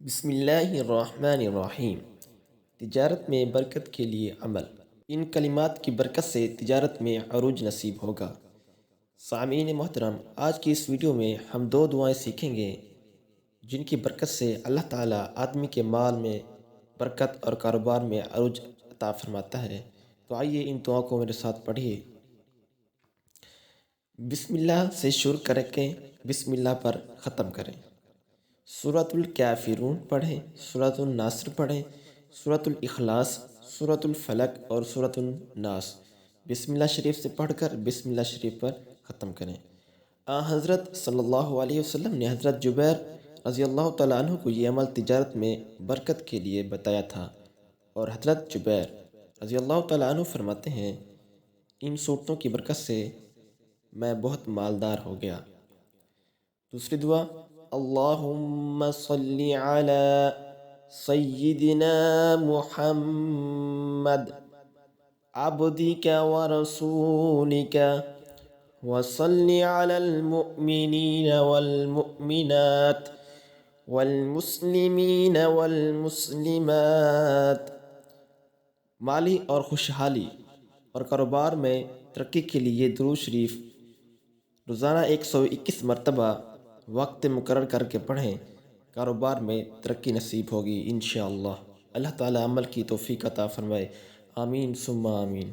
بسم اللہ الرحمن الرحیم۔ تجارت میں برکت کے لیے عمل۔ ان کلمات کی برکت سے تجارت میں عروج نصیب ہوگا۔ سامعین محترم، آج کی اس ویڈیو میں ہم دو دعائیں سیکھیں گے جن کی برکت سے اللہ تعالیٰ آدمی کے مال میں برکت اور کاروبار میں عروج عطا فرماتا ہے۔ تو آئیے ان دعاؤں کو میرے ساتھ پڑھیے۔ بسم اللہ سے شروع کریں، بسم اللہ پر ختم کریں۔ سورۃ الکافرون پڑھیں، سورۃ الناصر پڑھیں، سورۃ الاخلاص، سورۃ الفلق اور سورۃ الناس۔ بسم اللہ شریف سے پڑھ کر بسم اللہ شریف پر ختم کریں۔ حضرت صلی اللہ علیہ وسلم نے حضرت جبیر رضی اللہ تعالیٰ عنہ کو یہ عمل تجارت میں برکت کے لیے بتایا تھا، اور حضرت جبیر رضی اللہ تعالیٰ عنہ فرماتے ہیں، ان صورتوں کی برکت سے میں بہت مالدار ہو گیا۔ دوسری دعا، اللہم صلی علی سیدنا محمد عبدک ورسولک وصلی علی المؤمنین والمؤمنات والمسلمین والمسلمات۔ مالی اور خوشحالی اور کاروبار میں ترقی کے لیے درود شریف روزانہ 121 مرتبہ وقت مقرر کر کے پڑھیں۔ کاروبار میں ترقی نصیب ہوگی انشاءاللہ۔ اللہ تعالیٰ عمل کی توفیق عطا فرمائے۔ آمین ثم آمین۔